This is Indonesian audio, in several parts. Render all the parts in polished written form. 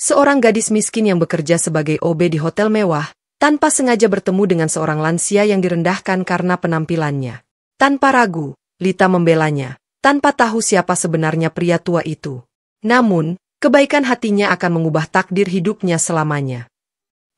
Seorang gadis miskin yang bekerja sebagai OB di hotel mewah, tanpa sengaja bertemu dengan seorang lansia yang direndahkan karena penampilannya. Tanpa ragu, Lita membelanya, tanpa tahu siapa sebenarnya pria tua itu. Namun, kebaikan hatinya akan mengubah takdir hidupnya selamanya.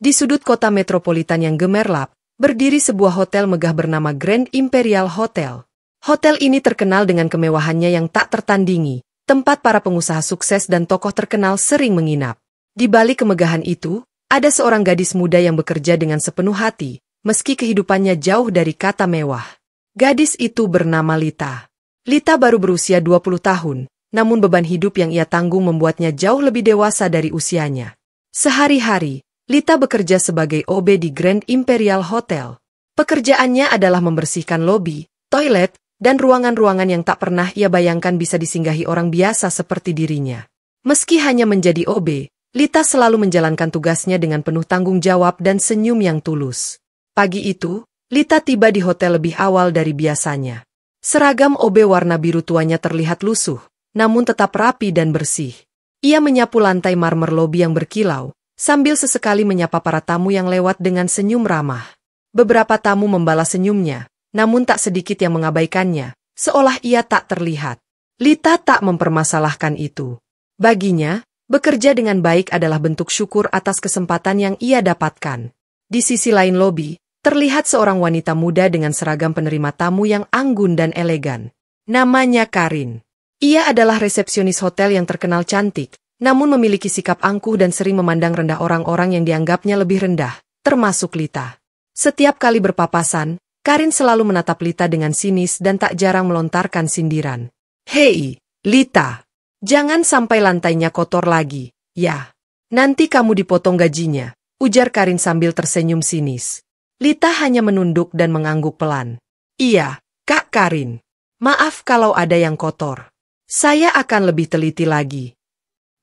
Di sudut kota metropolitan yang gemerlap, berdiri sebuah hotel megah bernama Grand Imperial Hotel. Hotel ini terkenal dengan kemewahannya yang tak tertandingi, tempat para pengusaha sukses dan tokoh terkenal sering menginap. Di balik kemegahan itu, ada seorang gadis muda yang bekerja dengan sepenuh hati, meski kehidupannya jauh dari kata mewah. Gadis itu bernama Lita. Lita baru berusia 20 tahun, namun beban hidup yang ia tanggung membuatnya jauh lebih dewasa dari usianya. Sehari-hari, Lita bekerja sebagai OB di Grand Imperial Hotel. Pekerjaannya adalah membersihkan lobi, toilet, dan ruangan-ruangan yang tak pernah ia bayangkan bisa disinggahi orang biasa seperti dirinya. Meski hanya menjadi OB, Lita selalu menjalankan tugasnya dengan penuh tanggung jawab dan senyum yang tulus. Pagi itu, Lita tiba di hotel lebih awal dari biasanya. Seragam OB warna biru tuanya terlihat lusuh, namun tetap rapi dan bersih. Ia menyapu lantai marmer lobi yang berkilau, sambil sesekali menyapa para tamu yang lewat dengan senyum ramah. Beberapa tamu membalas senyumnya, namun tak sedikit yang mengabaikannya, seolah ia tak terlihat. Lita tak mempermasalahkan itu. Baginya, bekerja dengan baik adalah bentuk syukur atas kesempatan yang ia dapatkan. Di sisi lain lobi, terlihat seorang wanita muda dengan seragam penerima tamu yang anggun dan elegan. Namanya Karin. Ia adalah resepsionis hotel yang terkenal cantik, namun memiliki sikap angkuh dan sering memandang rendah orang-orang yang dianggapnya lebih rendah, termasuk Lita. Setiap kali berpapasan, Karin selalu menatap Lita dengan sinis dan tak jarang melontarkan sindiran. "Hei, Lita! Jangan sampai lantainya kotor lagi, ya. Nanti kamu dipotong gajinya," ujar Karin sambil tersenyum sinis. Lita hanya menunduk dan mengangguk pelan. "Iya, Kak Karin. Maaf kalau ada yang kotor. Saya akan lebih teliti lagi."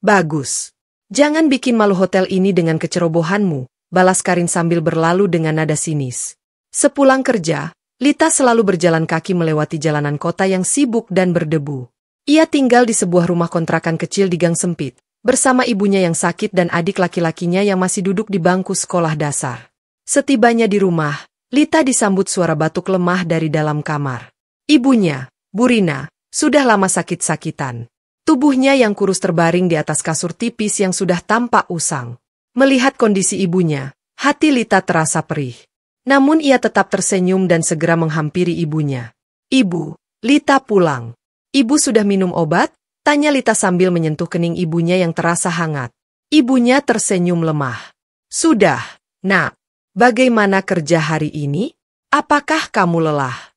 "Bagus. Jangan bikin malu hotel ini dengan kecerobohanmu," balas Karin sambil berlalu dengan nada sinis. Sepulang kerja, Lita selalu berjalan kaki melewati jalanan kota yang sibuk dan berdebu. Ia tinggal di sebuah rumah kontrakan kecil di gang sempit, bersama ibunya yang sakit dan adik laki-lakinya yang masih duduk di bangku sekolah dasar. Setibanya di rumah, Lita disambut suara batuk lemah dari dalam kamar. Ibunya, Bu Rina, sudah lama sakit-sakitan. Tubuhnya yang kurus terbaring di atas kasur tipis yang sudah tampak usang. Melihat kondisi ibunya, hati Lita terasa perih. Namun ia tetap tersenyum dan segera menghampiri ibunya. "Ibu, Lita pulang. Ibu sudah minum obat?" tanya Lita sambil menyentuh kening ibunya yang terasa hangat. Ibunya tersenyum lemah. "Sudah, Nak. Bagaimana kerja hari ini? Apakah kamu lelah?"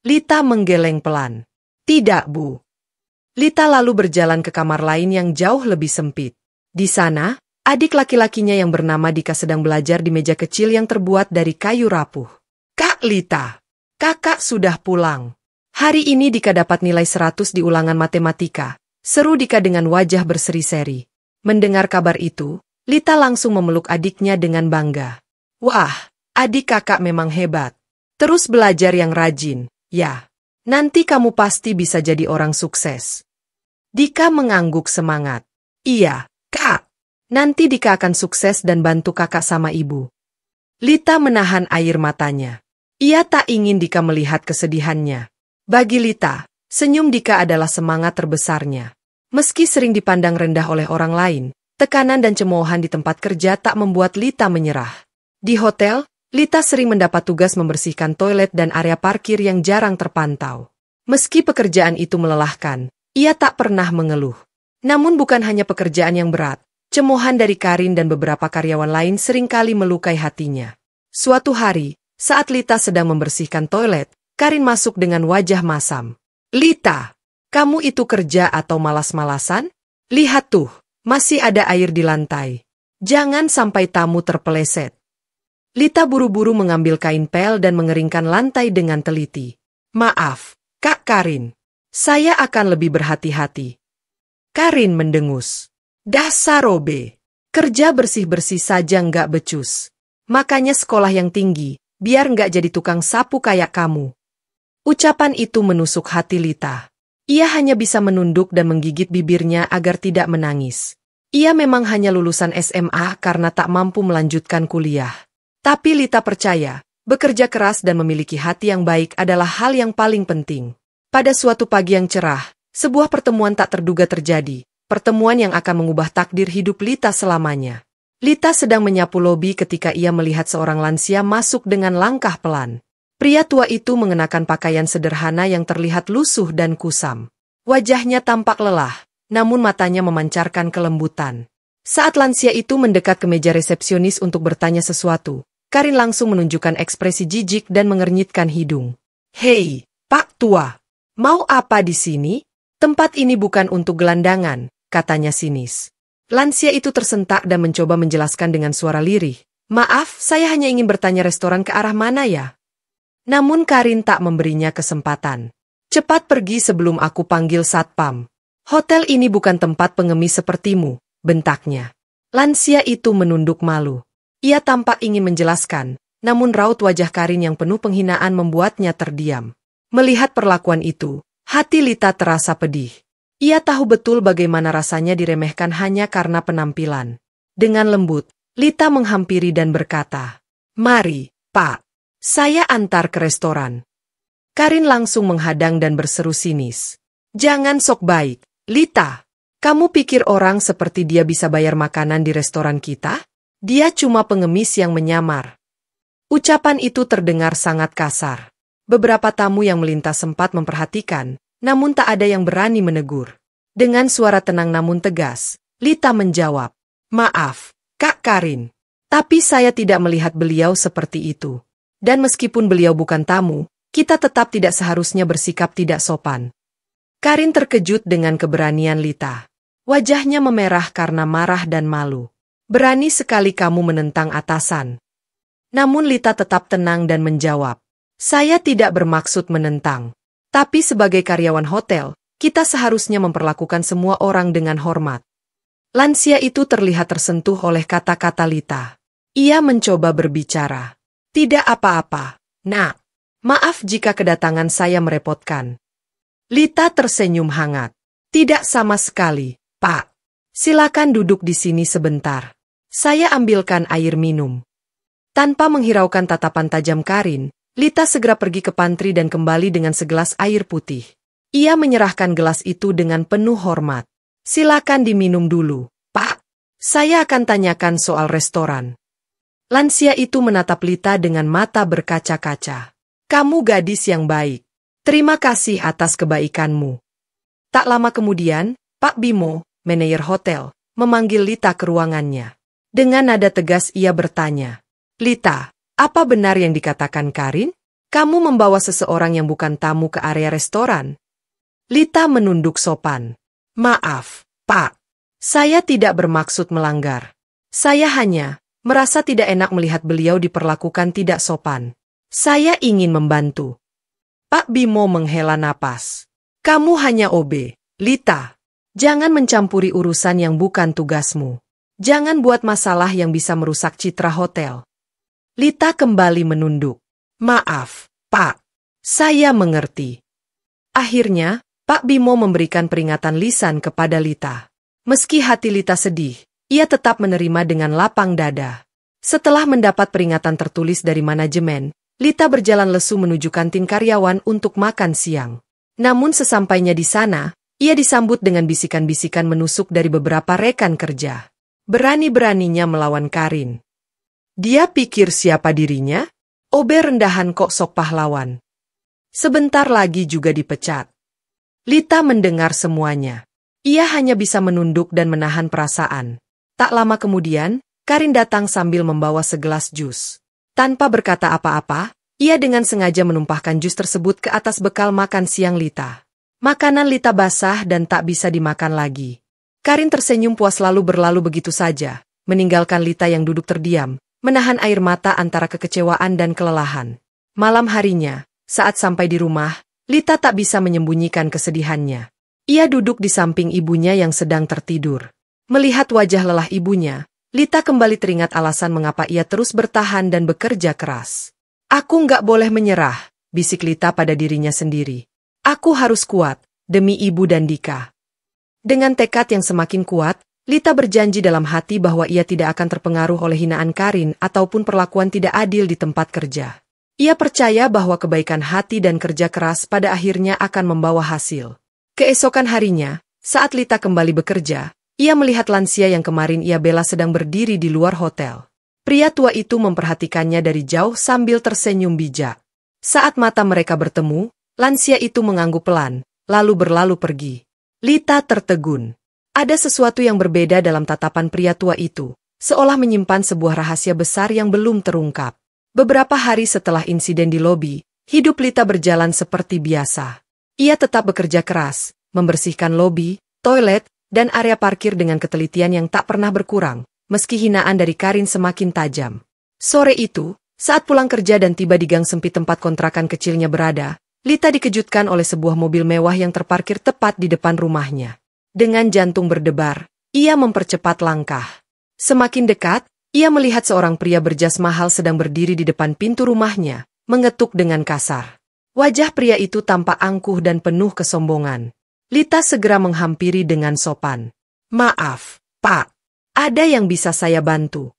Lita menggeleng pelan. "Tidak, Bu." Lita lalu berjalan ke kamar lain yang jauh lebih sempit. Di sana, adik laki-lakinya yang bernama Dika sedang belajar di meja kecil yang terbuat dari kayu rapuh. "Kak Lita, kakak sudah pulang. Hari ini Dika dapat nilai 100 di ulangan matematika," seru Dika dengan wajah berseri-seri. Mendengar kabar itu, Lita langsung memeluk adiknya dengan bangga. "Wah, adik kakak memang hebat. Terus belajar yang rajin, ya. Nanti kamu pasti bisa jadi orang sukses." Dika mengangguk semangat. "Iya, Kak. Nanti Dika akan sukses dan bantu kakak sama ibu." Lita menahan air matanya. Ia tak ingin Dika melihat kesedihannya. Bagi Lita, senyum Dika adalah semangat terbesarnya. Meski sering dipandang rendah oleh orang lain, tekanan dan cemoohan di tempat kerja tak membuat Lita menyerah. Di hotel, Lita sering mendapat tugas membersihkan toilet dan area parkir yang jarang terpantau. Meski pekerjaan itu melelahkan, ia tak pernah mengeluh. Namun bukan hanya pekerjaan yang berat, cemoohan dari Karin dan beberapa karyawan lain seringkali melukai hatinya. Suatu hari, saat Lita sedang membersihkan toilet, Karin masuk dengan wajah masam. "Lita, kamu itu kerja atau malas-malasan? Lihat tuh, masih ada air di lantai. Jangan sampai tamu terpeleset." Lita buru-buru mengambil kain pel dan mengeringkan lantai dengan teliti. "Maaf, Kak Karin. Saya akan lebih berhati-hati." Karin mendengus. "Dasar Robe. Kerja bersih-bersih saja nggak becus. Makanya sekolah yang tinggi, biar nggak jadi tukang sapu kayak kamu." Ucapan itu menusuk hati Lita. Ia hanya bisa menunduk dan menggigit bibirnya agar tidak menangis. Ia memang hanya lulusan SMA karena tak mampu melanjutkan kuliah. Tapi Lita percaya, bekerja keras dan memiliki hati yang baik adalah hal yang paling penting. Pada suatu pagi yang cerah, sebuah pertemuan tak terduga terjadi, pertemuan yang akan mengubah takdir hidup Lita selamanya. Lita sedang menyapu lobi ketika ia melihat seorang lansia masuk dengan langkah pelan. Pria tua itu mengenakan pakaian sederhana yang terlihat lusuh dan kusam. Wajahnya tampak lelah, namun matanya memancarkan kelembutan. Saat lansia itu mendekat ke meja resepsionis untuk bertanya sesuatu, Karin langsung menunjukkan ekspresi jijik dan mengernyitkan hidung. "Hei, Pak Tua, mau apa di sini? Tempat ini bukan untuk gelandangan," katanya sinis. Lansia itu tersentak dan mencoba menjelaskan dengan suara lirih. "Maaf, saya hanya ingin bertanya restoran ke arah mana ya?" Namun Karin tak memberinya kesempatan. "Cepat pergi sebelum aku panggil satpam. Hotel ini bukan tempat pengemis sepertimu," bentaknya. Lansia itu menunduk malu. Ia tampak ingin menjelaskan, namun raut wajah Karin yang penuh penghinaan membuatnya terdiam. Melihat perlakuan itu, hati Lita terasa pedih. Ia tahu betul bagaimana rasanya diremehkan hanya karena penampilan. Dengan lembut, Lita menghampiri dan berkata, "Mari, Pak. Saya antar ke restoran." Karin langsung menghadang dan berseru sinis. "Jangan sok baik. Lita, kamu pikir orang seperti dia bisa bayar makanan di restoran kita? Dia cuma pengemis yang menyamar." Ucapan itu terdengar sangat kasar. Beberapa tamu yang melintas sempat memperhatikan, namun tak ada yang berani menegur. Dengan suara tenang namun tegas, Lita menjawab, "Maaf, Kak Karin. Tapi saya tidak melihat beliau seperti itu. Dan meskipun beliau bukan tamu, kita tetap tidak seharusnya bersikap tidak sopan." Karin terkejut dengan keberanian Lita. Wajahnya memerah karena marah dan malu. "Berani sekali kamu menentang atasan." Namun Lita tetap tenang dan menjawab, "Saya tidak bermaksud menentang. Tapi sebagai karyawan hotel, kita seharusnya memperlakukan semua orang dengan hormat." Lansia itu terlihat tersentuh oleh kata-kata Lita. Ia mencoba berbicara. "Tidak apa-apa, Nak. Maaf jika kedatangan saya merepotkan." Lita tersenyum hangat. "Tidak sama sekali, Pak. Silakan duduk di sini sebentar. Saya ambilkan air minum." Tanpa menghiraukan tatapan tajam Karin, Lita segera pergi ke pantry dan kembali dengan segelas air putih. Ia menyerahkan gelas itu dengan penuh hormat. "Silakan diminum dulu, Pak. Saya akan tanyakan soal restoran." Lansia itu menatap Lita dengan mata berkaca-kaca. "Kamu gadis yang baik. Terima kasih atas kebaikanmu." Tak lama kemudian, Pak Bimo, manajer hotel, memanggil Lita ke ruangannya. Dengan nada tegas ia bertanya, "Lita, apa benar yang dikatakan Karin? Kamu membawa seseorang yang bukan tamu ke area restoran?" Lita menunduk sopan. "Maaf, Pak. Saya tidak bermaksud melanggar. Saya hanya merasa tidak enak melihat beliau diperlakukan tidak sopan. Saya ingin membantu." Pak Bimo menghela napas. "Kamu hanya OB, Lita. Jangan mencampuri urusan yang bukan tugasmu. Jangan buat masalah yang bisa merusak citra hotel." Lita kembali menunduk. "Maaf, Pak. Saya mengerti." Akhirnya, Pak Bimo memberikan peringatan lisan kepada Lita. Meski hati Lita sedih, ia tetap menerima dengan lapang dada. Setelah mendapat peringatan tertulis dari manajemen, Lita berjalan lesu menuju kantin karyawan untuk makan siang. Namun sesampainya di sana, ia disambut dengan bisikan-bisikan menusuk dari beberapa rekan kerja. Berani-beraninya melawan Karin. Dia pikir siapa dirinya? OB rendahan kok sok pahlawan. Sebentar lagi juga dipecat. Lita mendengar semuanya. Ia hanya bisa menunduk dan menahan perasaan. Tak lama kemudian, Karin datang sambil membawa segelas jus. Tanpa berkata apa-apa, ia dengan sengaja menumpahkan jus tersebut ke atas bekal makan siang Lita. Makanan Lita basah dan tak bisa dimakan lagi. Karin tersenyum puas lalu berlalu begitu saja, meninggalkan Lita yang duduk terdiam, menahan air mata antara kekecewaan dan kelelahan. Malam harinya, saat sampai di rumah, Lita tak bisa menyembunyikan kesedihannya. Ia duduk di samping ibunya yang sedang tertidur. Melihat wajah lelah ibunya, Lita kembali teringat alasan mengapa ia terus bertahan dan bekerja keras. "Aku nggak boleh menyerah," bisik Lita pada dirinya sendiri. "Aku harus kuat, demi ibu dan Dika." Dengan tekad yang semakin kuat, Lita berjanji dalam hati bahwa ia tidak akan terpengaruh oleh hinaan Karin ataupun perlakuan tidak adil di tempat kerja. Ia percaya bahwa kebaikan hati dan kerja keras pada akhirnya akan membawa hasil. Keesokan harinya, saat Lita kembali bekerja, ia melihat lansia yang kemarin ia bela sedang berdiri di luar hotel. Pria tua itu memperhatikannya dari jauh sambil tersenyum bijak. Saat mata mereka bertemu, lansia itu mengangguk pelan, lalu berlalu pergi. Lita tertegun. Ada sesuatu yang berbeda dalam tatapan pria tua itu, seolah menyimpan sebuah rahasia besar yang belum terungkap. Beberapa hari setelah insiden di lobi, hidup Lita berjalan seperti biasa. Ia tetap bekerja keras, membersihkan lobi, toilet, dan area parkir dengan ketelitian yang tak pernah berkurang, meski hinaan dari Karin semakin tajam. Sore itu, saat pulang kerja dan tiba di gang sempit tempat kontrakan kecilnya berada, Lita dikejutkan oleh sebuah mobil mewah yang terparkir tepat di depan rumahnya. Dengan jantung berdebar, ia mempercepat langkah. Semakin dekat, ia melihat seorang pria berjas mahal sedang berdiri di depan pintu rumahnya, mengetuk dengan kasar. Wajah pria itu tampak angkuh dan penuh kesombongan. Lita segera menghampiri dengan sopan. "Maaf, Pak. Ada yang bisa saya bantu?"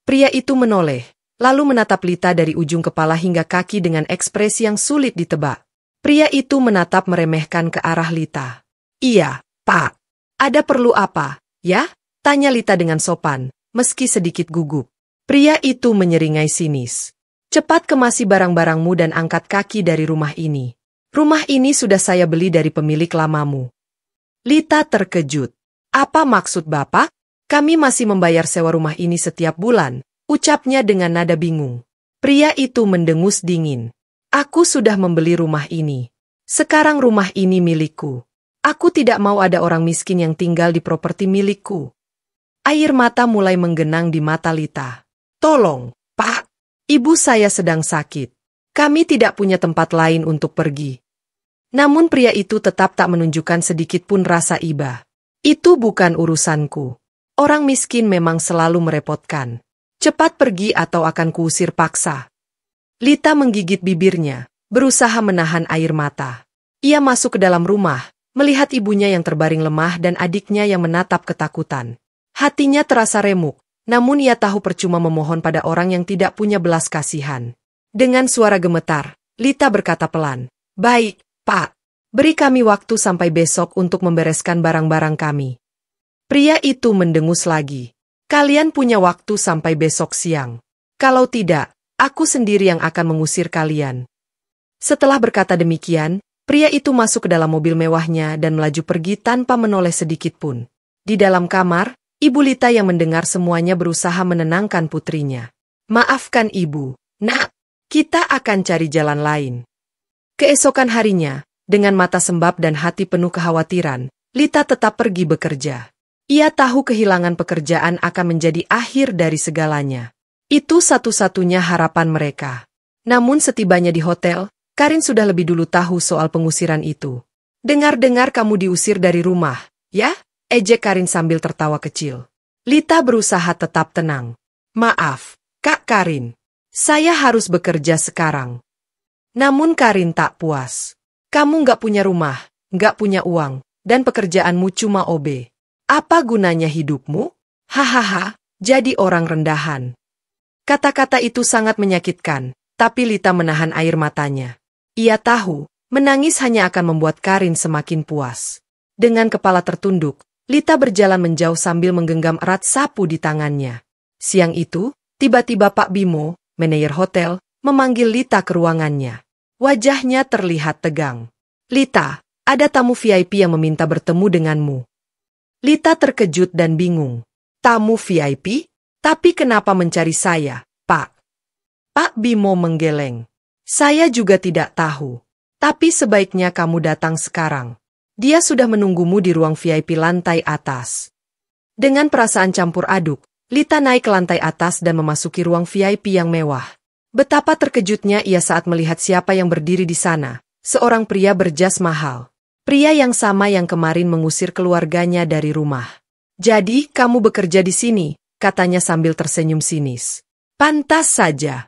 Pria itu menoleh, lalu menatap Lita dari ujung kepala hingga kaki dengan ekspresi yang sulit ditebak. Pria itu menatap meremehkan ke arah Lita. "Iya, Pak. Ada perlu apa, ya?" tanya Lita dengan sopan, meski sedikit gugup. Pria itu menyeringai sinis. "Cepat kemasi barang-barangmu dan angkat kaki dari rumah ini. Rumah ini sudah saya beli dari pemilik lamamu." Lita terkejut. "Apa maksud Bapak? Kami masih membayar sewa rumah ini setiap bulan," ucapnya dengan nada bingung. Pria itu mendengus dingin. "Aku sudah membeli rumah ini. Sekarang rumah ini milikku. Aku tidak mau ada orang miskin yang tinggal di properti milikku." Air mata mulai menggenang di mata Lita. "Tolong, Pak. Ibu saya sedang sakit. Kami tidak punya tempat lain untuk pergi." Namun pria itu tetap tak menunjukkan sedikit pun rasa iba. "Itu bukan urusanku. Orang miskin memang selalu merepotkan. Cepat pergi atau akan kuusir paksa." Lita menggigit bibirnya, berusaha menahan air mata. Ia masuk ke dalam rumah, melihat ibunya yang terbaring lemah dan adiknya yang menatap ketakutan. Hatinya terasa remuk, namun ia tahu percuma memohon pada orang yang tidak punya belas kasihan. Dengan suara gemetar, Lita berkata pelan, "Baik, Pak. Beri kami waktu sampai besok untuk membereskan barang-barang kami." Pria itu mendengus lagi. "Kalian punya waktu sampai besok siang. Kalau tidak, aku sendiri yang akan mengusir kalian." Setelah berkata demikian, pria itu masuk ke dalam mobil mewahnya dan melaju pergi tanpa menoleh sedikit pun. Di dalam kamar, Ibu Lita yang mendengar semuanya berusaha menenangkan putrinya. "Maafkan Ibu, Nak. Kita akan cari jalan lain." Keesokan harinya, dengan mata sembab dan hati penuh kekhawatiran, Lita tetap pergi bekerja. Ia tahu kehilangan pekerjaan akan menjadi akhir dari segalanya. Itu satu-satunya harapan mereka. Namun setibanya di hotel, Karin sudah lebih dulu tahu soal pengusiran itu. "Dengar-dengar kamu diusir dari rumah, ya?" ejek Karin sambil tertawa kecil. Lita berusaha tetap tenang. "Maaf, Kak Karin. Saya harus bekerja sekarang." Namun Karin tak puas. "Kamu nggak punya rumah, nggak punya uang, dan pekerjaanmu cuma OB. Apa gunanya hidupmu? Hahaha, jadi orang rendahan." Kata-kata itu sangat menyakitkan, tapi Lita menahan air matanya. Ia tahu, menangis hanya akan membuat Karin semakin puas. Dengan kepala tertunduk, Lita berjalan menjauh sambil menggenggam erat sapu di tangannya. Siang itu, tiba-tiba Pak Bimo, manajer hotel, memanggil Lita ke ruangannya. Wajahnya terlihat tegang. "Lita, ada tamu VIP yang meminta bertemu denganmu." Lita terkejut dan bingung. "Tamu VIP? Tapi kenapa mencari saya, Pak?" Pak Bimo menggeleng. "Saya juga tidak tahu. Tapi sebaiknya kamu datang sekarang. Dia sudah menunggumu di ruang VIP lantai atas." Dengan perasaan campur aduk, Lita naik ke lantai atas dan memasuki ruang VIP yang mewah. Betapa terkejutnya ia saat melihat siapa yang berdiri di sana, seorang pria berjas mahal. Pria yang sama yang kemarin mengusir keluarganya dari rumah. "Jadi, kamu bekerja di sini," katanya sambil tersenyum sinis. "Pantas saja.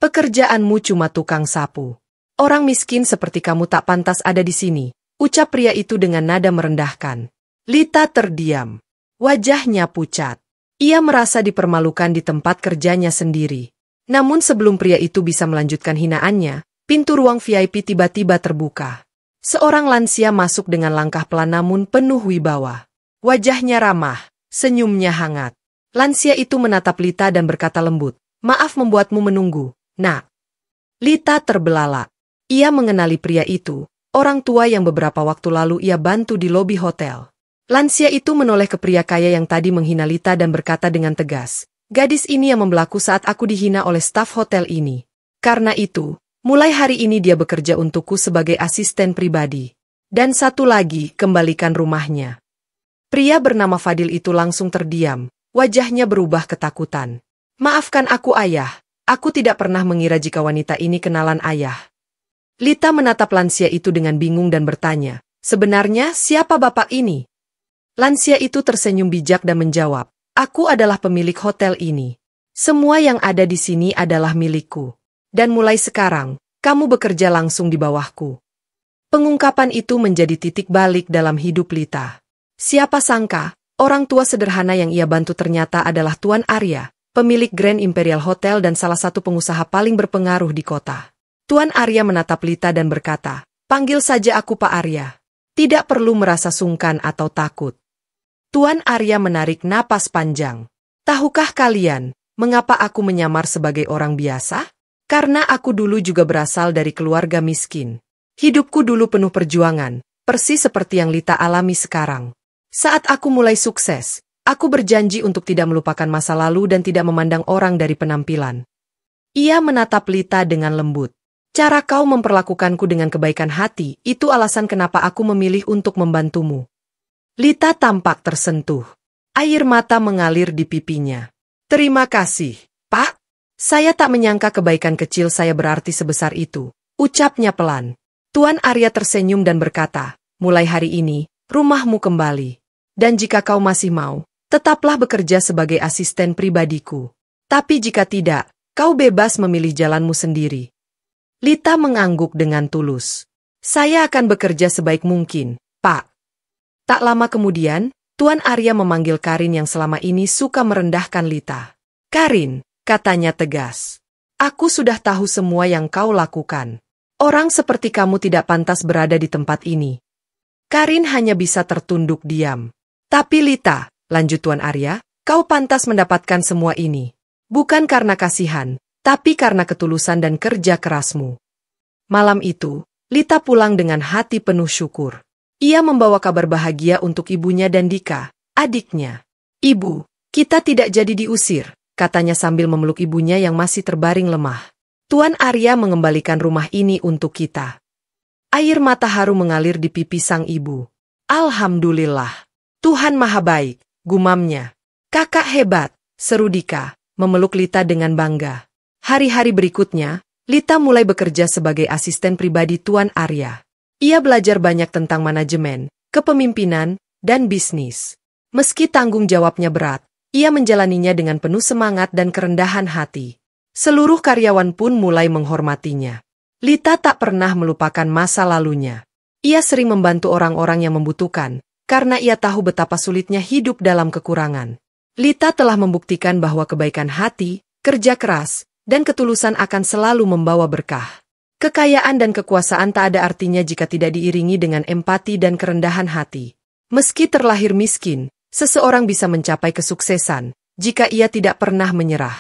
Pekerjaanmu cuma tukang sapu. Orang miskin seperti kamu tak pantas ada di sini," ucap pria itu dengan nada merendahkan. Lita terdiam. Wajahnya pucat. Ia merasa dipermalukan di tempat kerjanya sendiri. Namun sebelum pria itu bisa melanjutkan hinaannya, pintu ruang VIP tiba-tiba terbuka. Seorang lansia masuk dengan langkah pelan namun penuh wibawa. Wajahnya ramah, senyumnya hangat. Lansia itu menatap Lita dan berkata lembut, "Maaf membuatmu menunggu, Nak." Lita terbelalak. Ia mengenali pria itu, orang tua yang beberapa waktu lalu ia bantu di lobi hotel. Lansia itu menoleh ke pria kaya yang tadi menghina Lita dan berkata dengan tegas, "Gadis ini yang membelaku saat aku dihina oleh staf hotel ini. Karena itu, mulai hari ini dia bekerja untukku sebagai asisten pribadi. Dan satu lagi, kembalikan rumahnya." Pria bernama Fadil itu langsung terdiam, wajahnya berubah ketakutan. "Maafkan aku, Ayah. Aku tidak pernah mengira jika wanita ini kenalan Ayah." Lita menatap lansia itu dengan bingung dan bertanya, "Sebenarnya siapa bapak ini?" Lansia itu tersenyum bijak dan menjawab, "Aku adalah pemilik hotel ini. Semua yang ada di sini adalah milikku. Dan mulai sekarang, kamu bekerja langsung di bawahku." Pengungkapan itu menjadi titik balik dalam hidup Lita. Siapa sangka, orang tua sederhana yang ia bantu ternyata adalah Tuan Arya, pemilik Grand Imperial Hotel dan salah satu pengusaha paling berpengaruh di kota. Tuan Arya menatap Lita dan berkata, "Panggil saja aku Pak Arya. Tidak perlu merasa sungkan atau takut." Tuan Arya menarik napas panjang. "Tahukah kalian, mengapa aku menyamar sebagai orang biasa? Karena aku dulu juga berasal dari keluarga miskin. Hidupku dulu penuh perjuangan, persis seperti yang Lita alami sekarang. Saat aku mulai sukses, aku berjanji untuk tidak melupakan masa lalu dan tidak memandang orang dari penampilan." Ia menatap Lita dengan lembut. "Cara kau memperlakukanku dengan kebaikan hati, itu alasan kenapa aku memilih untuk membantumu." Lita tampak tersentuh. Air mata mengalir di pipinya. "Terima kasih, Pak. Saya tak menyangka kebaikan kecil saya berarti sebesar itu," ucapnya pelan. Tuan Arya tersenyum dan berkata, "Mulai hari ini, rumahmu kembali. Dan jika kau masih mau, tetaplah bekerja sebagai asisten pribadiku. Tapi jika tidak, kau bebas memilih jalanmu sendiri." Lita mengangguk dengan tulus. "Saya akan bekerja sebaik mungkin, Pak." Tak lama kemudian, Tuan Arya memanggil Karin yang selama ini suka merendahkan Lita. "Karin," katanya tegas, "aku sudah tahu semua yang kau lakukan. Orang seperti kamu tidak pantas berada di tempat ini." Karin hanya bisa tertunduk diam. "Tapi Lita," lanjut Tuan Arya, "kau pantas mendapatkan semua ini. Bukan karena kasihan, tapi karena ketulusan dan kerja kerasmu." Malam itu, Lita pulang dengan hati penuh syukur. Ia membawa kabar bahagia untuk ibunya dan Dika, adiknya. "Ibu, kita tidak jadi diusir," katanya sambil memeluk ibunya yang masih terbaring lemah. "Tuan Arya mengembalikan rumah ini untuk kita." Air mata haru mengalir di pipi sang ibu. "Alhamdulillah. Tuhan Maha Baik," gumamnya. "Kakak hebat," seru Dika, memeluk Lita dengan bangga. Hari-hari berikutnya, Lita mulai bekerja sebagai asisten pribadi Tuan Arya. Ia belajar banyak tentang manajemen, kepemimpinan, dan bisnis. Meski tanggung jawabnya berat, ia menjalaninya dengan penuh semangat dan kerendahan hati. Seluruh karyawan pun mulai menghormatinya. Lita tak pernah melupakan masa lalunya. Ia sering membantu orang-orang yang membutuhkan, karena ia tahu betapa sulitnya hidup dalam kekurangan. Lita telah membuktikan bahwa kebaikan hati, kerja keras, dan ketulusan akan selalu membawa berkah. Kekayaan dan kekuasaan tak ada artinya jika tidak diiringi dengan empati dan kerendahan hati. Meski terlahir miskin, seseorang bisa mencapai kesuksesan jika ia tidak pernah menyerah.